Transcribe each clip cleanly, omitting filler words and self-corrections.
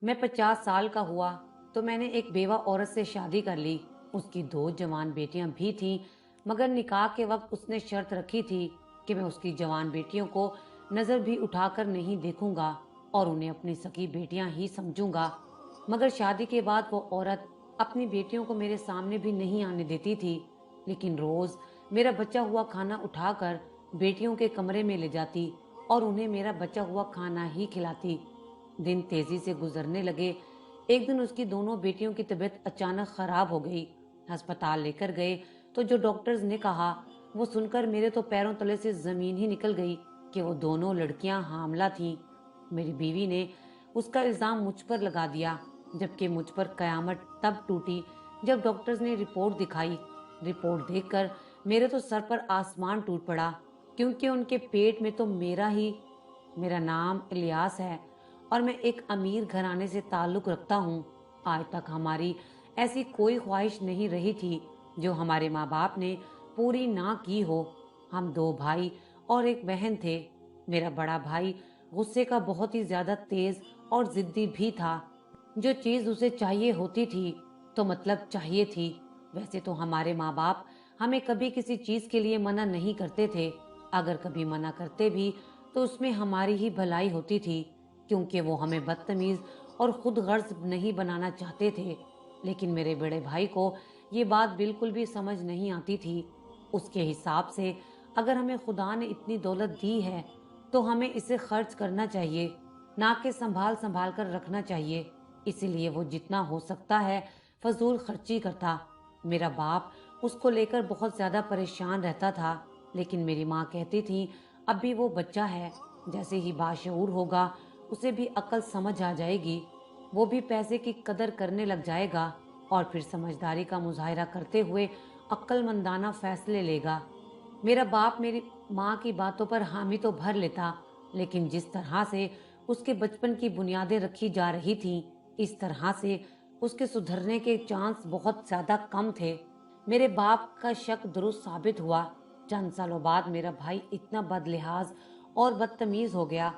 मैं 50 साल का हुआ तो मैंने एक बेवा औरत से शादी कर ली। उसकी 2 जवान बेटियां भी थीं, मगर निकाह के वक्त उसने शर्त रखी थी कि मैं उसकी जवान बेटियों को नजर भी उठाकर नहीं देखूंगा और उन्हें अपनी सगी बेटियां ही समझूंगा। मगर शादी के बाद वो औरत अपनी बेटियों को मेरे सामने भी नहीं आने देती थी, लेकिन रोज मेरा बचा हुआ खाना उठाकर बेटियों के कमरे में ले जाती और उन्हें मेरा बचा हुआ खाना ही खिलाती। दिन तेजी से गुजरने लगे। एक दिन उसकी दोनों बेटियों की तबीयत अचानक खराब हो गई। अस्पताल लेकर गए तो जो डॉक्टर्स ने कहा वो सुनकर मेरे तो पैरों तले से जमीन ही निकल गई कि वो दोनों लड़कियां हामला थीं। मेरी बीवी ने उसका इल्जाम मुझ पर लगा दिया, जबकि मुझ पर कयामत तब टूटी जब डॉक्टर्स ने रिपोर्ट दिखाई। रिपोर्ट देखकर मेरे तो सर पर आसमान टूट पड़ा, क्योंकि उनके पेट में तो मेरा नाम इलियास है और मैं एक अमीर घराने से ताल्लुक रखता हूँ। आज तक हमारी ऐसी कोई ख्वाहिश नहीं रही थी जो हमारे माँ बाप ने पूरी ना की हो। हम 2 भाई और एक बहन थे। मेरा बड़ा भाई गुस्से का बहुत ही ज्यादा तेज और जिद्दी भी था। जो चीज उसे चाहिए होती थी तो मतलब चाहिए थी। वैसे तो हमारे माँ बाप हमें कभी किसी चीज के लिए मना नहीं करते थे। अगर कभी मना करते भी तो उसमें हमारी ही भलाई होती थी, क्योंकि वो हमें बदतमीज और खुद गर्ज नहीं बनाना चाहते थे। लेकिन मेरे बड़े भाई को ये बात बिल्कुल भी समझ नहीं आती थी। उसके हिसाब से अगर हमें खुदा ने इतनी दौलत दी है तो हमें इसे खर्च करना चाहिए, ना कि संभाल संभाल कर रखना चाहिए। इसीलिए वो जितना हो सकता है फजूल खर्ची करता। मेरा बाप उसको लेकर बहुत ज्यादा परेशान रहता था, लेकिन मेरी माँ कहती थी अब भी वो बच्चा है, जैसे ही बाशऊर होगा उसे भी अकल समझ आ जाएगी, वो भी पैसे की कदर करने लग जाएगा और फिर समझदारी का मुजाहिरा करते हुए अक्लमंदाना फैसले लेगा। मेरा बाप मेरी माँ की बातों पर हामी तो भर लेता, लेकिन जिस तरह से उसके बचपन की बुनियादें रखी जा रही थीं, इस तरह से उसके सुधरने के चांस बहुत ज्यादा कम थे। मेरे बाप का शक दुरुस्त साबित हुआ। चंद सालों बाद मेरा भाई इतना बदलिहाज और बदतमीज हो गया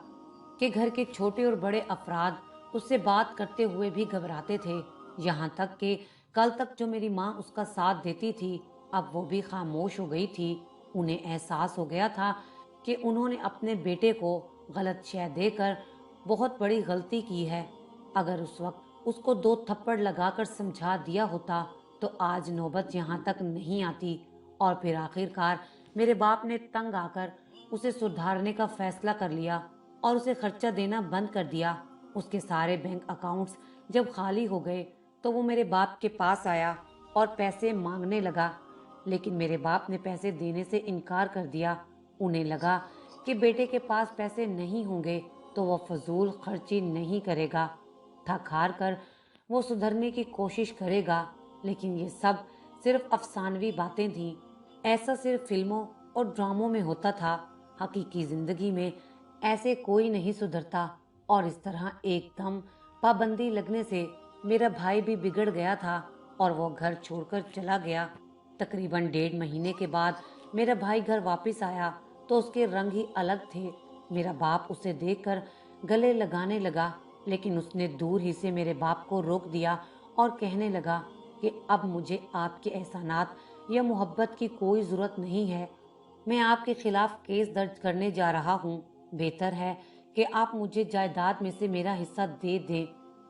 कि घर के छोटे और बड़े अफराद उससे बात करते हुए भी घबराते थे। यहाँ तक कि कल तक जो मेरी माँ उसका साथ देती थी, अब वो भी खामोश हो गई थी। उन्हें एहसास हो गया था कि उन्होंने अपने बेटे को गलत शय देकर बहुत बड़ी गलती की है। अगर उस वक्त उसको 2 थप्पड़ लगाकर समझा दिया होता तो आज नौबत यहाँ तक नहीं आती। और फिर आखिरकार मेरे बाप ने तंग आकर उसे सुधारने का फैसला कर लिया और उसे खर्चा देना बंद कर दिया। उसके सारे बैंक अकाउंट्स जब खाली हो गए तो वो मेरे बाप के पास आया और पैसे मांगने लगा, लेकिन मेरे बाप ने पैसे देने से इनकार कर दिया। उन्हें लगा कि बेटे के पास पैसे नहीं होंगे तो वह फजूल खर्ची नहीं करेगा। थक हार कर वो सुधरने की कोशिश करेगा, लेकिन ये सब सिर्फ अफसानवी बातें थीं। ऐसा सिर्फ फिल्मों और ड्रामों में होता था। हकीकी जिंदगी में ऐसे कोई नहीं सुधरता। और इस तरह एकदम पाबंदी लगने से मेरा भाई भी बिगड़ गया था और वो घर छोड़कर चला गया। तकरीबन 1.5 महीने के बाद मेरा भाई घर वापस आया तो उसके रंग ही अलग थे। मेरा बाप उसे देखकर गले लगाने लगा, लेकिन उसने दूर ही से मेरे बाप को रोक दिया और कहने लगा कि अब मुझे आपके एहसानात या मोहब्बत की कोई जरूरत नहीं है। मैं आपके खिलाफ केस दर्ज करने जा रहा हूँ। बेहतर है कि आप मुझे जायदाद में से मेरा हिस्सा दे दें।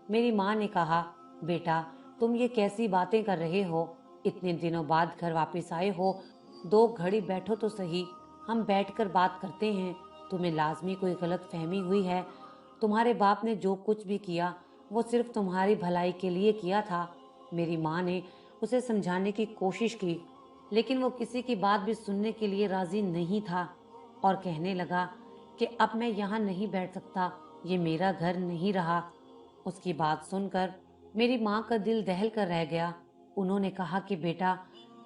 मेरी माँ ने कहा, बेटा तुम ये कैसी बातें कर रहे हो? इतने दिनों बाद घर वापस आए हो, 2 घड़ी बैठो तो सही, हम बैठकर बात करते हैं। तुम्हें लाजमी कोई गलत फहमी हुई है। तुम्हारे बाप ने जो कुछ भी किया वो सिर्फ तुम्हारी भलाई के लिए किया था। मेरी माँ ने उसे समझाने की कोशिश की, लेकिन वो किसी की बात भी सुनने के लिए राजी नहीं था और कहने लगा कि अब मैं यहाँ नहीं बैठ सकता, ये मेरा घर नहीं रहा। उसकी बात सुनकर मेरी माँ का दिल दहल कर रह गया। उन्होंने कहा कि बेटा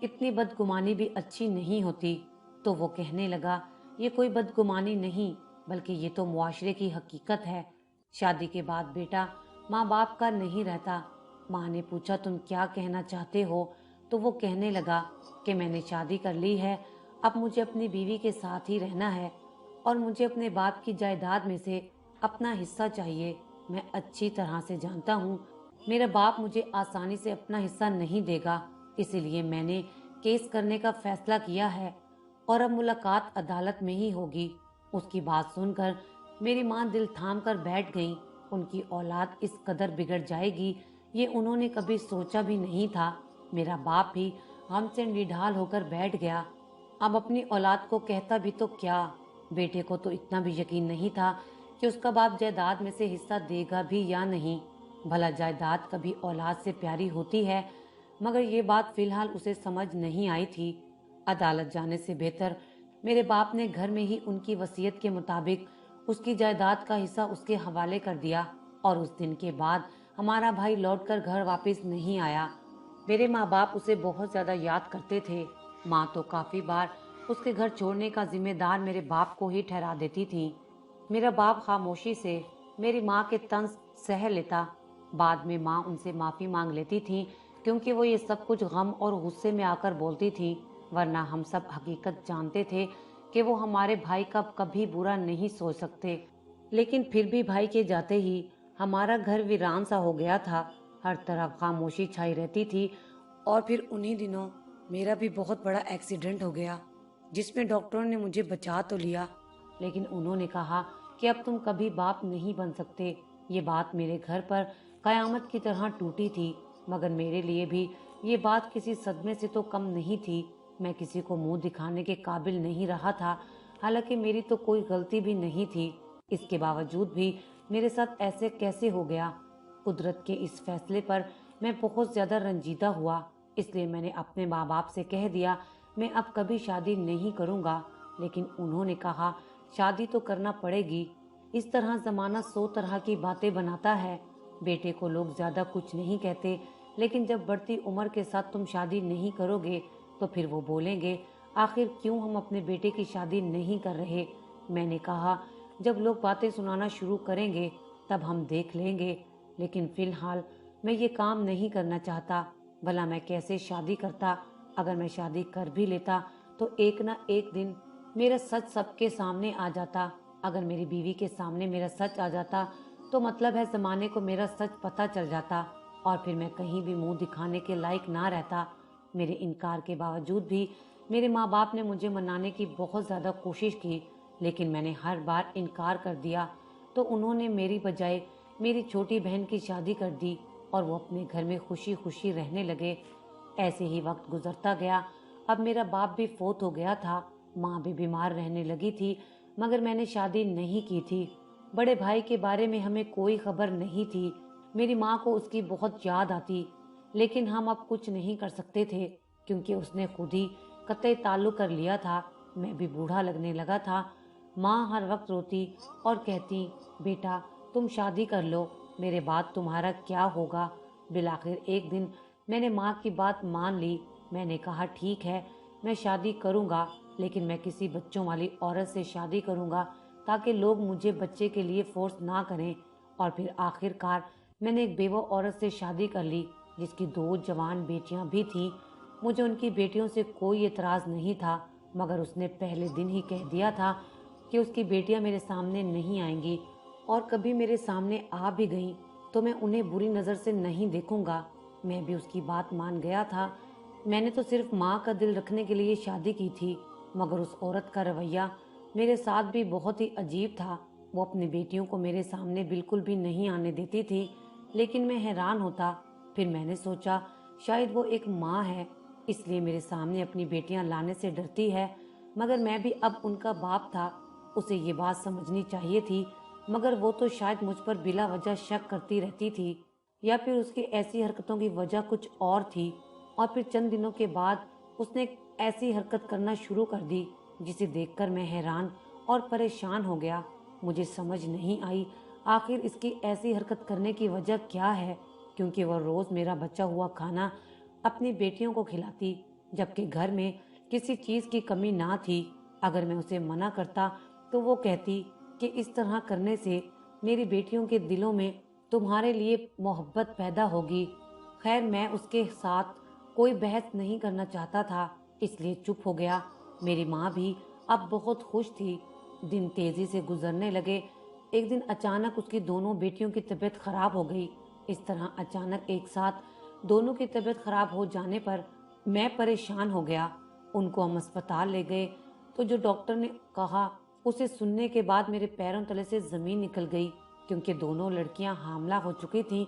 इतनी बदगुमानी भी अच्छी नहीं होती। तो वो कहने लगा, ये कोई बदगुमानी नहीं, बल्कि ये तो मुआशरे की हकीकत है। शादी के बाद बेटा माँ बाप का नहीं रहता। माँ ने पूछा, तुम क्या कहना चाहते हो? तो वो कहने लगा कि मैंने शादी कर ली है, अब मुझे अपनी बीवी के साथ ही रहना है और मुझे अपने बाप की जायदाद में से अपना हिस्सा चाहिए। मैं अच्छी तरह से जानता हूँ मेरा बाप मुझे आसानी से अपना हिस्सा नहीं देगा, इसीलिए मैंने केस करने का फैसला किया है और अब मुलाकात अदालत में ही होगी। उसकी बात सुनकर मेरी माँ दिल थाम कर बैठ गई। उनकी औलाद इस कदर बिगड़ जाएगी ये उन्होंने कभी सोचा भी नहीं था। मेरा बाप भी हमसे निढाल होकर बैठ गया। अब अपनी औलाद को कहता भी तो क्या, बेटे को तो इतना भी यकीन नहीं था कि उसका बाप जायदाद में से हिस्सा देगा भी या नहीं। भला जायदाद कभी औलाद से प्यारी होती है, मगर ये बात फिलहाल उसे समझ नहीं आई थी। अदालत जाने से बेहतर मेरे बाप ने घर में ही उनकी वसीयत के मुताबिक उसकी जायदाद का हिस्सा उसके हवाले कर दिया और उस दिन के बाद हमारा भाई लौटकर घर वापस नहीं आया। मेरे माँ बाप उसे बहुत ज्यादा याद करते थे। माँ तो काफी बार उसके घर छोड़ने का जिम्मेदार मेरे बाप को ही ठहरा देती थी। मेरा बाप खामोशी से मेरी माँ के तंज सह लेता। बाद में माँ उनसे माफी मांग लेती थी क्योंकि वो ये सब कुछ गम और गुस्से में आकर बोलती थी, वरना हम सब हकीकत जानते थे कि वो हमारे भाई का कभी बुरा नहीं सोच सकते। लेकिन फिर भी भाई के जाते ही हमारा घर वीरान सा हो गया था। हर तरफ खामोशी छाई रहती थी। और फिर उन्हीं दिनों मेरा भी बहुत बड़ा एक्सीडेंट हो गया, जिसमें डॉक्टरों ने मुझे बचा तो लिया, लेकिन उन्होंने कहा कि अब तुम कभी बाप नहीं बन सकते। ये बात मेरे घर पर कयामत की तरह टूटी थी, मगर मेरे लिए भी ये बात किसी सदमे से तो कम नहीं थी। मैं किसी को मुंह दिखाने के काबिल नहीं रहा था, हालांकि मेरी तो कोई गलती भी नहीं थी। इसके बावजूद भी मेरे साथ ऐसे कैसे हो गया? कुदरत के इस फैसले पर मैं बहुत ज्यादा रंजीदा हुआ। इसलिए मैंने अपने माँ बाप से कह दिया मैं अब कभी शादी नहीं करूँगा। लेकिन उन्होंने कहा शादी तो करना पड़ेगी। इस तरह जमाना 100 तरह की बातें बनाता है। बेटे को लोग ज्यादा कुछ नहीं कहते, लेकिन जब बढ़ती उम्र के साथ तुम शादी नहीं करोगे तो फिर वो बोलेंगे आखिर क्यों हम अपने बेटे की शादी नहीं कर रहे। मैंने कहा जब लोग बातें सुनाना शुरू करेंगे तब हम देख लेंगे, लेकिन फिलहाल मैं ये काम नहीं करना चाहता। भला मैं कैसे शादी करता? अगर मैं शादी कर भी लेता तो एक ना एक दिन मेरा सच सबके सामने आ जाता। अगर मेरी बीवी के सामने मेरा सच आ जाता तो मतलब है जमाने को मेरा सच पता चल जाता और फिर मैं कहीं भी मुंह दिखाने के लायक ना रहता। मेरे इनकार के बावजूद भी मेरे माँ बाप ने मुझे मनाने की बहुत ज़्यादा कोशिश की, लेकिन मैंने हर बार इनकार कर दिया तो उन्होंने मेरी बजाय मेरी छोटी बहन की शादी कर दी और वो अपने घर में खुशी खुशी रहने लगे। ऐसे ही वक्त गुजरता गया। अब मेरा बाप भी फोत हो गया था, माँ भी बीमार रहने लगी थी, मगर मैंने शादी नहीं की थी। बड़े भाई के बारे में हमें कोई खबर नहीं थी। मेरी माँ को उसकी बहुत याद आती, लेकिन हम अब कुछ नहीं कर सकते थे क्योंकि उसने खुद ही कतई ताल्लुक कर लिया था। मैं भी बूढ़ा लगने लगा था। माँ हर वक्त रोती और कहती बेटा तुम शादी कर लो, मेरे बाद तुम्हारा क्या होगा। बिलाखिर एक दिन मैंने माँ की बात मान ली। मैंने कहा ठीक है मैं शादी करूँगा, लेकिन मैं किसी बच्चों वाली औरत से शादी करूँगा ताकि लोग मुझे बच्चे के लिए फोर्स ना करें। और फिर आखिरकार मैंने एक बेवा औरत से शादी कर ली जिसकी 2 जवान बेटियां भी थीं। मुझे उनकी बेटियों से कोई एतराज़ नहीं था, मगर उसने पहले दिन ही कह दिया था कि उसकी बेटियां मेरे सामने नहीं आएंगी और कभी मेरे सामने आ भी गईं तो मैं उन्हें बुरी नज़र से नहीं देखूंगा। मैं भी उसकी बात मान गया था। मैंने तो सिर्फ माँ का दिल रखने के लिए शादी की थी, मगर उस औरत का रवैया मेरे साथ भी बहुत ही अजीब था। वो अपनी बेटियों को मेरे सामने बिल्कुल भी नहीं आने देती थी, लेकिन मैं हैरान होता। फिर मैंने सोचा शायद वो एक माँ है, इसलिए मेरे सामने अपनी बेटियां लाने से डरती है। मगर मैं भी अब उनका बाप था, उसे ये बात समझनी चाहिए थी, मगर वो तो शायद मुझ पर बिला वजह शक करती रहती थी, या फिर उसकी ऐसी हरकतों की वजह कुछ और थी। और फिर चंद दिनों के बाद उसने एक ऐसी हरकत करना शुरू कर दी जिसे देखकर मैं हैरान और परेशान हो गया। मुझे समझ नहीं आई आखिर इसकी ऐसी हरकत करने की वजह क्या है, क्योंकि वह रोज मेरा बचा हुआ खाना अपनी बेटियों को खिलाती, जबकि घर में किसी चीज की कमी ना थी। अगर मैं उसे मना करता तो वो कहती कि इस तरह करने से मेरी बेटियों के दिलों में तुम्हारे लिए मोहब्बत पैदा होगी। खैर मैं उसके साथ कोई बहस नहीं करना चाहता था, इसलिए चुप हो गया। मेरी माँ भी अब बहुत खुश थी। दिन तेजी से गुजरने लगे। एक दिन अचानक उसकी दोनों बेटियों की तबीयत खराब हो गई। इस तरह अचानक एक साथ दोनों की तबीयत खराब हो जाने पर मैं परेशान हो गया। उनको हम अस्पताल ले गए तो जो डॉक्टर ने कहा उसे सुनने के बाद मेरे पैरों तले से जमीन निकल गई, क्योंकि दोनों लड़कियां हामला हो चुकी थीं।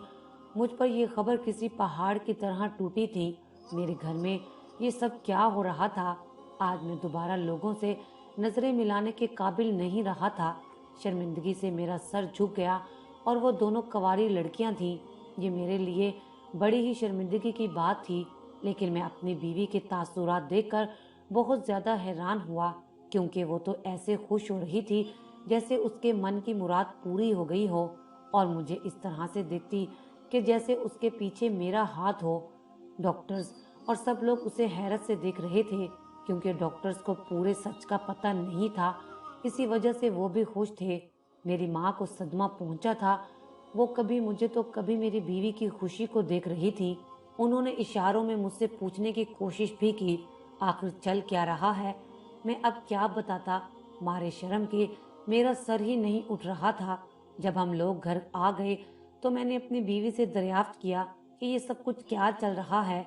मुझ पर यह खबर किसी पहाड़ की तरह टूटी थी। मेरे घर में ये सब क्या हो रहा था? आज मैं दोबारा लोगों से नजरें मिलाने के काबिल नहीं रहा था। शर्मिंदगी से मेरा सर झुक गया और वो दोनों कवारी लड़कियां थीं। ये मेरे लिए बड़ी ही शर्मिंदगी की बात थी, लेकिन मैं अपनी बीवी के तासुरात देखकर बहुत ज्यादा हैरान हुआ, क्योंकि वो तो ऐसे खुश हो रही थी जैसे उसके मन की मुराद पूरी हो गई हो, और मुझे इस तरह से देखती कि जैसे उसके पीछे मेरा हाथ हो। डॉक्टर्स और सब लोग उसे हैरत से देख रहे थे, क्योंकि डॉक्टर्स को पूरे सच का पता नहीं था। इसी वजह से वो भी खुश थे। मेरी माँ को सदमा पहुंचा था। वो कभी मुझे तो कभी मेरी बीवी की खुशी को देख रही थी। उन्होंने इशारों में मुझसे पूछने की कोशिश भी की, आखिर चल क्या रहा है। मैं अब क्या बताता। मारे शर्म के मेरा सर ही नहीं उठ रहा था। जब हम लोग घर आ गए तो मैंने अपनी बीवी से दरियाफ्त किया कि ये सब कुछ क्या चल रहा है।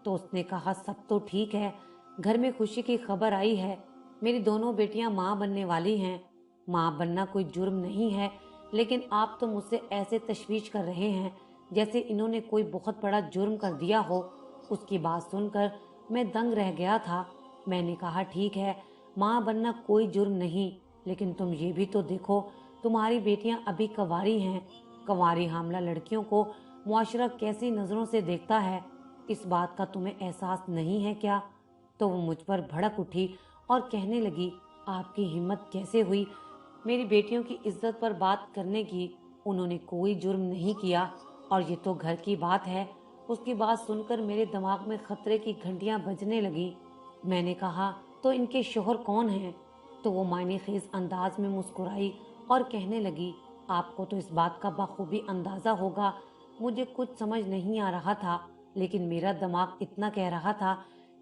तो उसने कहा, सब तो ठीक है, घर में खुशी की खबर आई है। मेरी दोनों बेटियां माँ बनने वाली हैं। माँ बनना कोई जुर्म नहीं है, लेकिन आप तो मुझसे ऐसे तशवीश कर रहे हैं जैसे इन्होंने कोई बहुत बड़ा जुर्म कर दिया हो। उसकी बात सुनकर मैं दंग रह गया था। मैंने कहा, ठीक है, माँ बनना कोई जुर्म नहीं, लेकिन तुम ये भी तो देखो, तुम्हारी बेटियां अभी कंवारी हैं। कंवारी हामला लड़कियों को मुआशरा कैसी नजरों से देखता है, इस बात का तुम्हें एहसास नहीं है क्या? तो वो मुझ पर भड़क उठी और कहने लगी, आपकी हिम्मत कैसे हुई मेरी बेटियों की इज्जत पर बात करने की? उन्होंने कोई जुर्म नहीं किया और ये तो घर की बात है। उसकी बात सुनकर मेरे दिमाग में खतरे की घंटियां बजने लगी। मैंने कहा, तो इनके शोहर कौन हैं? तो वो मायनेखेज अंदाज में मुस्कुराई और कहने लगी, आपको तो इस बात का बखूबी अंदाजा होगा। मुझे कुछ समझ नहीं आ रहा था, लेकिन मेरा दिमाग इतना कह रहा था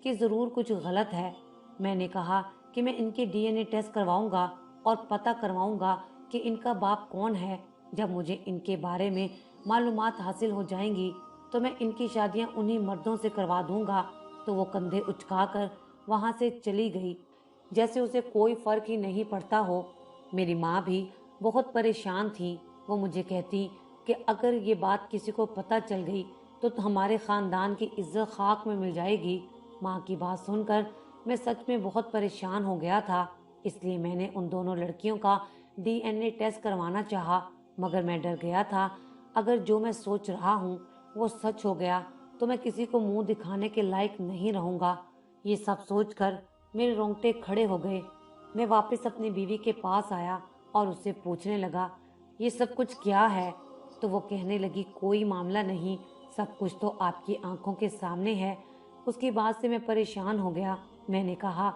कि जरूर कुछ गलत है। मैंने कहा कि मैं इनके डीएनए टेस्ट करवाऊंगा और पता करवाऊंगा कि इनका बाप कौन है। जब मुझे इनके बारे में मालूमात हासिल हो जाएंगी तो मैं इनकी शादियां उन्हीं मर्दों से करवा दूंगा। तो वो कंधे उचकाकर वहां से चली गई, जैसे उसे कोई फर्क ही नहीं पड़ता हो। मेरी माँ भी बहुत परेशान थी। वो मुझे कहती कि अगर ये बात किसी को पता चल गई तो हमारे खानदान की इज्जत खाक में मिल जाएगी। माँ की बात सुनकर मैं सच में बहुत परेशान हो गया था। इसलिए मैंने उन दोनों लड़कियों का डीएनए टेस्ट करवाना चाहा, मगर मैं डर गया था अगर जो मैं सोच रहा हूँ वो सच हो गया तो मैं किसी को मुंह दिखाने के लायक नहीं रहूंगा। ये सब सोचकर मेरे रोंगटे खड़े हो गए। मैं वापस अपनी बीवी के पास आया और उससे पूछने लगा, ये सब कुछ क्या है? तो वो कहने लगी, कोई मामला नहीं, सब कुछ तो आपकी आंखों के सामने है। उसकी बात से मैं परेशान हो गया। मैंने कहा,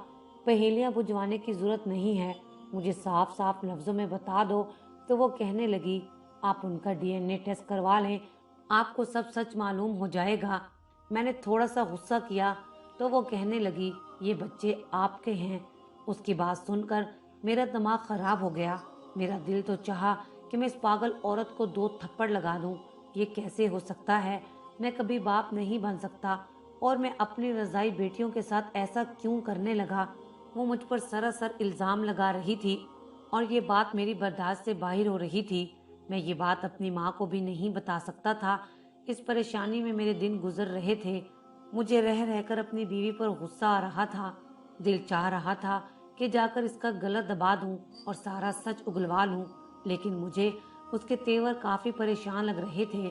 पहेलियां बुझवाने की जरूरत नहीं है, मुझे साफ साफ लफ्जों में बता दो। तो वो कहने लगी, आप उनका डीएनए टेस्ट करवा लें, आपको सब सच मालूम हो जाएगा। मैंने थोड़ा सा गुस्सा किया तो वो कहने लगी, ये बच्चे आपके हैं। उसकी बात सुनकर मेरा दिमाग खराब हो गया। मेरा दिल तो चाहा कि मैं इस पागल औरत को 2 थप्पड़ लगा दूं। ये कैसे हो सकता है? मैं कभी बाप नहीं बन सकता, और मैं अपनी रजाई बेटियों के साथ ऐसा क्यों करने लगा? वो मुझ पर सरासर इल्जाम लगा रही थी और ये बात मेरी बर्दाश्त से बाहर हो रही थी। मैं ये बात अपनी माँ को भी नहीं बता सकता था। इस परेशानी में मेरे दिन गुजर रहे थे। मुझे रह रहकर अपनी बीवी पर गुस्सा आ रहा था। दिल चाह रहा था कि जाकर इसका गला दबा दूं और सारा सच उगलवा लूं, लेकिन मुझे उसके तेवर काफी परेशान लग रहे थे।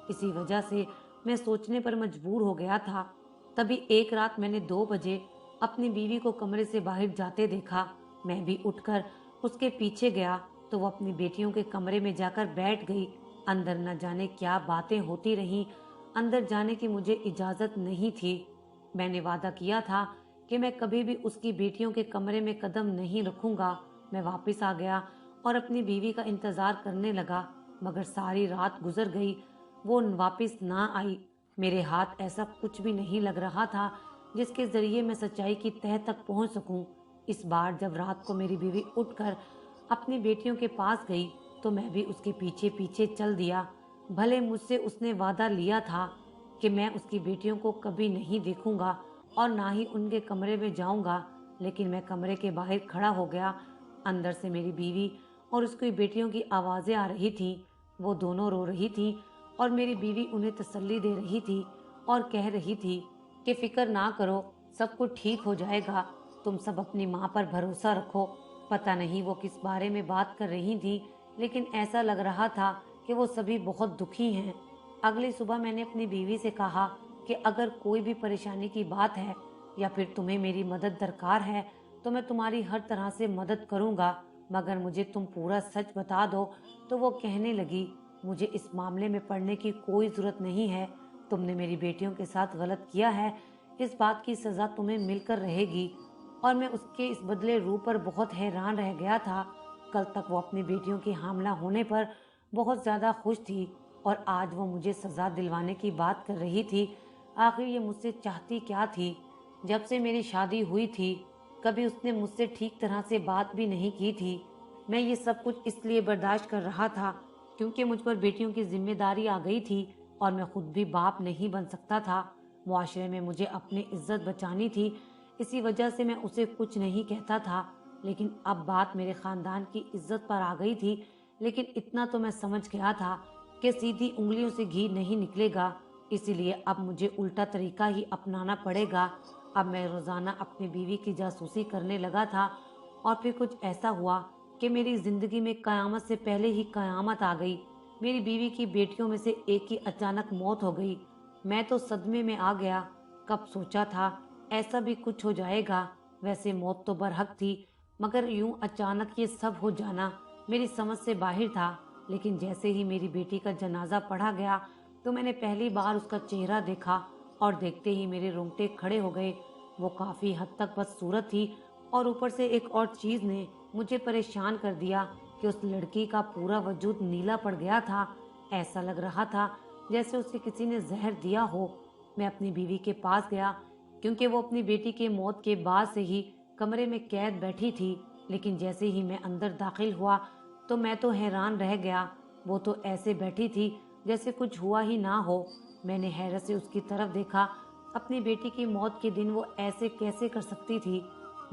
इसी वजह से मैं सोचने पर मजबूर हो गया था। तभी एक रात मैंने 2 बजे अपनी बीवी को कमरे से बाहर जाते देखा। मैं भी उठकर उसके पीछे गया तो वो अपनी बेटियों के कमरे में जाकर बैठ गई। अंदर न जाने क्या बातें होती रहीं। अंदर जाने की मुझे इजाजत नहीं थी। मैंने वादा किया था कि मैं कभी भी उसकी बेटियों के कमरे में कदम नहीं रखूंगा। मैं वापस आ गया और अपनी बीवी का इंतजार करने लगा, मगर सारी रात गुजर गई, वो वापस ना आई। मेरे हाथ ऐसा कुछ भी नहीं लग रहा था जिसके जरिए मैं सच्चाई की तह तक पहुंच सकूं। इस बार जब रात को मेरी बीवी उठकर अपनी बेटियों के पास गई तो मैं भी उसके पीछे पीछे चल दिया। भले मुझसे उसने वादा लिया था कि मैं उसकी बेटियों को कभी नहीं देखूंगा और ना ही उनके कमरे में जाऊंगा, लेकिन मैं कमरे के बाहर खड़ा हो गया। अंदर से मेरी बीवी और उसकी बेटियों की आवाज़ें आ रही थीं। वो दोनों रो रही थी और मेरी बीवी उन्हें तसल्ली दे रही थी और कह रही थी कि फिक्र ना करो, सब कुछ ठीक हो जाएगा, तुम सब अपनी माँ पर भरोसा रखो। पता नहीं वो किस बारे में बात कर रही थी, लेकिन ऐसा लग रहा था कि वो सभी बहुत दुखी हैं। अगली सुबह मैंने अपनी बीवी से कहा कि अगर कोई भी परेशानी की बात है या फिर तुम्हें मेरी मदद दरकार है तो मैं तुम्हारी हर तरह से मदद करूंगा, मगर मुझे तुम पूरा सच बता दो। तो वो कहने लगी, मुझे इस मामले में पड़ने की कोई ज़रूरत नहीं है। तुमने मेरी बेटियों के साथ गलत किया है, इस बात की सज़ा तुम्हें मिलकर रहेगी। और मैं उसके इस बदले रूप पर बहुत हैरान रह गया था। कल तक वो अपनी बेटियों के हामला होने पर बहुत ज़्यादा खुश थी और आज वो मुझे सज़ा दिलवाने की बात कर रही थी। आखिर ये मुझसे चाहती क्या थी? जब से मेरी शादी हुई थी कभी उसने मुझसे ठीक तरह से बात भी नहीं की थी। मैं ये सब कुछ इसलिए बर्दाश्त कर रहा था क्योंकि मुझ पर बेटियों की जिम्मेदारी आ गई थी और मैं खुद भी बाप नहीं बन सकता था। मुआशरे में मुझे अपनी इज्जत बचानी थी, इसी वजह से मैं उसे कुछ नहीं कहता था। लेकिन अब बात मेरे खानदान की इज्जत पर आ गई थी। लेकिन इतना तो मैं समझ गया था कि सीधी उंगलियों से घी नहीं निकलेगा, इसीलिए अब मुझे उल्टा तरीका ही अपनाना पड़ेगा। अब मैं रोज़ाना अपनी बीवी की जासूसी करने लगा था और फिर कुछ ऐसा हुआ कि मेरी ज़िंदगी में क़यामत से पहले ही क़यामत आ गई। मेरी बीवी की बेटियों में से एक की अचानक मौत हो गई। मैं तो सदमे में आ गया। कब सोचा था ऐसा भी कुछ हो जाएगा। वैसे मौत तो बरहक थी, मगर यूं अचानक ये सब हो जाना मेरी समझ से बाहर था। लेकिन जैसे ही मेरी बेटी का जनाजा पढ़ा गया तो मैंने पहली बार उसका चेहरा देखा और देखते ही मेरे रोंगटे खड़े हो गए। वो काफ़ी हद तक बदसूरत थी और ऊपर से एक और चीज़ ने मुझे परेशान कर दिया कि उस लड़की का पूरा वजूद नीला पड़ गया था। ऐसा लग रहा था जैसे उसे किसी ने जहर दिया हो। मैं अपनी बीवी के पास गया क्योंकि वो अपनी बेटी के मौत के बाद से ही कमरे में कैद बैठी थी। लेकिन जैसे ही मैं अंदर दाखिल हुआ तो मैं तो हैरान रह गया। वो तो ऐसे बैठी थी जैसे कुछ हुआ ही ना हो। मैंने हैरत से उसकी तरफ देखा। अपनी बेटी की मौत के दिन वो ऐसे कैसे कर सकती थी?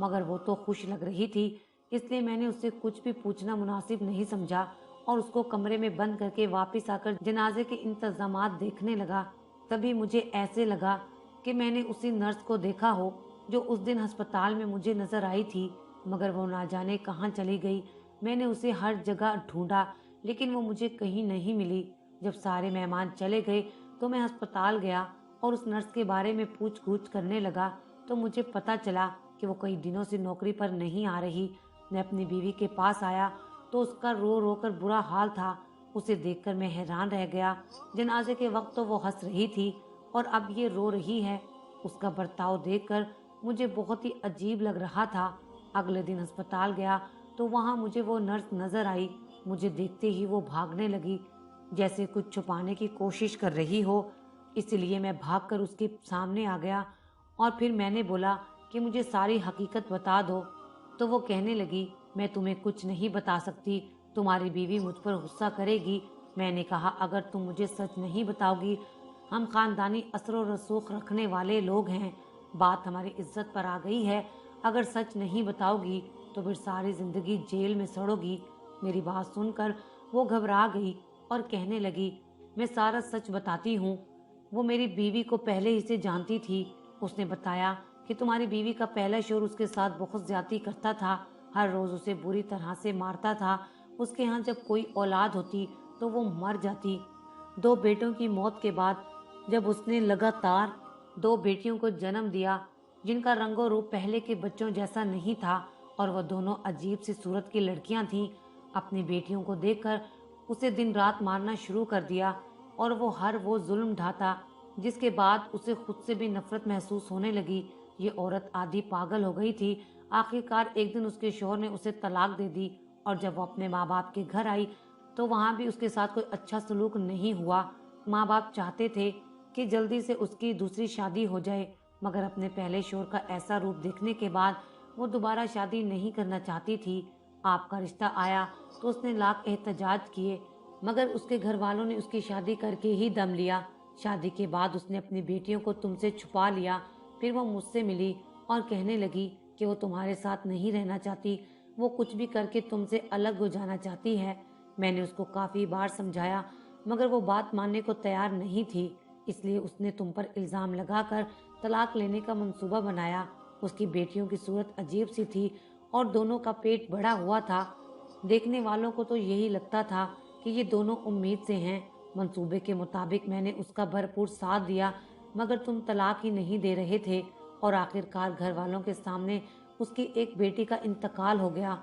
मगर वो तो खुश लग रही थी, इसलिए मैंने उससे कुछ भी पूछना मुनासिब नहीं समझा और उसको कमरे में बंद करके वापस आकर जनाजे के इंतजामात देखने लगा। तभी मुझे ऐसे लगा कि मैंने उसी नर्स को देखा हो जो उस दिन अस्पताल में मुझे नजर आई थी, मगर वो ना जाने कहाँ चली गई। मैंने उसे हर जगह ढूंढा लेकिन वो मुझे कहीं नहीं मिली। जब सारे मेहमान चले गए तो मैं अस्पताल गया और उस नर्स के बारे में पूछ गूछ करने लगा तो मुझे पता चला कि वो कई दिनों से नौकरी पर नहीं आ रही। मैं अपनी बीवी के पास आया तो उसका रो रो कर बुरा हाल था। उसे देखकर मैं हैरान रह गया। जनाजे के वक्त तो वो हंस रही थी और अब ये रो रही है। उसका बर्ताव देखकर मुझे बहुत ही अजीब लग रहा था। अगले दिन अस्पताल गया तो वहाँ मुझे वो नर्स नजर आई। मुझे देखते ही वो भागने लगी जैसे कुछ छुपाने की कोशिश कर रही हो। इसलिए मैं भागकर उसके सामने आ गया और फिर मैंने बोला कि मुझे सारी हकीकत बता दो। तो वो कहने लगी, मैं तुम्हें कुछ नहीं बता सकती, तुम्हारी बीवी मुझ पर गुस्सा करेगी। मैंने कहा, अगर तुम मुझे सच नहीं बताओगी, हम खानदानी असर और रसूख रखने वाले लोग हैं, बात हमारी इज्जत पर आ गई है। अगर सच नहीं बताओगी तो फिर सारी जिंदगी जेल में सड़ोगी। मेरी बात सुनकर वो घबरा गई और कहने लगी, मैं सारा सच बताती हूँ। वो मेरी बीवी को पहले ही से जानती थी। उसने बताया कि तुम्हारी बीवी का पहला शोहर उसके साथ बहुत ज्यादती करता था, हर रोज उसे बुरी तरह से मारता था। उसके यहाँ जब कोई औलाद होती तो वो मर जाती। दो बेटों की मौत के बाद जब उसने लगातार दो बेटियों को जन्म दिया जिनका रंगो रूप पहले के बच्चों जैसा नहीं था और वह दोनों अजीब सी सूरत की लड़कियां थीं। अपनी बेटियों को देखकर उसे दिन रात मारना शुरू कर दिया और वो जुल्म ढाता जिसके बाद उसे खुद से भी नफरत महसूस होने लगी। ये औरत आधी पागल हो गई थी। आखिरकार एक दिन उसके शौहर ने उसे तलाक दे दी और जब वो अपने माँ बाप के घर आई तो वहाँ भी उसके साथ कोई अच्छा सलूक नहीं हुआ। माँ बाप चाहते थे कि जल्दी से उसकी दूसरी शादी हो जाए, मगर अपने पहले शौहर का ऐसा रूप देखने के बाद वो दोबारा शादी नहीं करना चाहती थी। आपका रिश्ता आया तो उसने लाख एहतजाज किए, मगर उसके घर वालों ने उसकी शादी करके ही दम लिया। शादी के बाद उसने अपनी बेटियों को तुमसे छुपा लिया। फिर वो मुझसे मिली और कहने लगी कि वो तुम्हारे साथ नहीं रहना चाहती, वो कुछ भी करके तुमसे अलग हो जाना चाहती है। मैंने उसको काफ़ी बार समझाया, मगर वो बात मानने को तैयार नहीं थी। इसलिए उसने तुम पर इल्ज़ाम लगाकर तलाक लेने का मंसूबा बनाया। उसकी बेटियों की सूरत अजीब सी थी और दोनों का पेट बड़ा हुआ था। देखने वालों को तो यही लगता था कि ये दोनों उम्मीद से हैं। मंसूबे के मुताबिक मैंने उसका भरपूर साथ दिया, मगर तुम तलाक ही नहीं दे रहे थे और आखिरकार घर वालों के सामने उसकी एक बेटी का इंतकाल हो गया।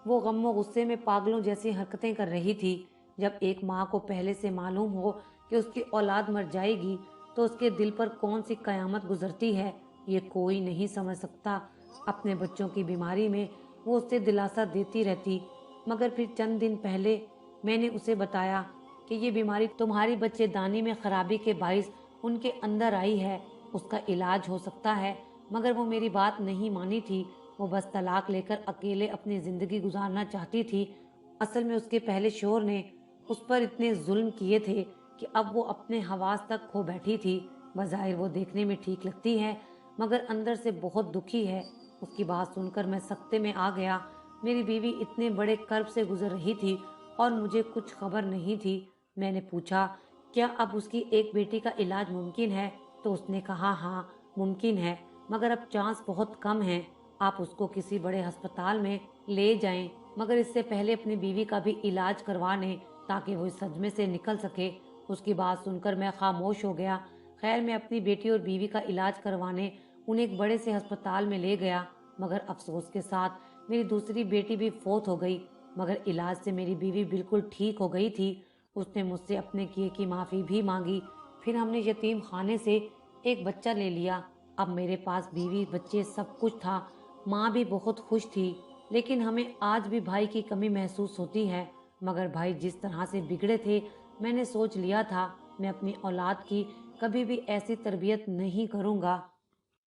वो गम व गुस्से में पागलों जैसी हरकतें कर रही थी। जब एक माँ को पहले से मालूम हो कि उसकी औलाद मर जाएगी तो उसके दिल पर कौन सी कयामत गुजरती है, ये कोई नहीं समझ सकता। अपने बच्चों की बीमारी में वो उससे दिलासा देती रहती, मगर फिर चंद दिन पहले मैंने उसे बताया कि ये बीमारी तुम्हारी बच्चेदानी में खराबी के बाइस उनके अंदर आई है, उसका इलाज हो सकता है। मगर वो मेरी बात नहीं मानी थी। वो बस तलाक लेकर अकेले अपनी जिंदगी गुजारना चाहती थी। असल में उसके पहले शोहर ने उस पर इतने जुल्म किए थे कि अब वो अपने हवास तक खो बैठी थी। बज़ाहिर वो देखने में ठीक लगती है, मगर अंदर से बहुत दुखी है। उसकी बात सुनकर मैं सख्ते में आ गया। मेरी बीवी इतने बड़े कर्ब से गुजर रही थी और मुझे कुछ खबर नहीं थी। मैंने पूछा, क्या अब उसकी एक बेटी का इलाज मुमकिन है? तो उसने कहा, हाँ मुमकिन है, मगर अब चांस बहुत कम है। आप उसको किसी बड़े अस्पताल में ले जाएं, मगर इससे पहले अपनी बीवी का भी इलाज करवा लें ताकि वो इस सदमे से निकल सके। उसकी बात सुनकर मैं खामोश हो गया। खैर, मैं अपनी बेटी और बीवी का इलाज करवाने उन्हें एक बड़े से अस्पताल में ले गया, मगर अफसोस के साथ मेरी दूसरी बेटी भी फौत हो गई। मगर इलाज से मेरी बीवी बिल्कुल ठीक हो गई थी। उसने मुझसे अपने किए की माफ़ी भी मांगी। फिर हमने यतीम खाने से एक बच्चा ले लिया। अब मेरे पास बीवी, बच्चे, सब कुछ था। माँ भी बहुत खुश थी, लेकिन हमें आज भी भाई की कमी महसूस होती है। मगर भाई जिस तरह से बिगड़े थे, मैंने सोच लिया था मैं अपनी औलाद की कभी भी ऐसी तरबियत नहीं करूँगा।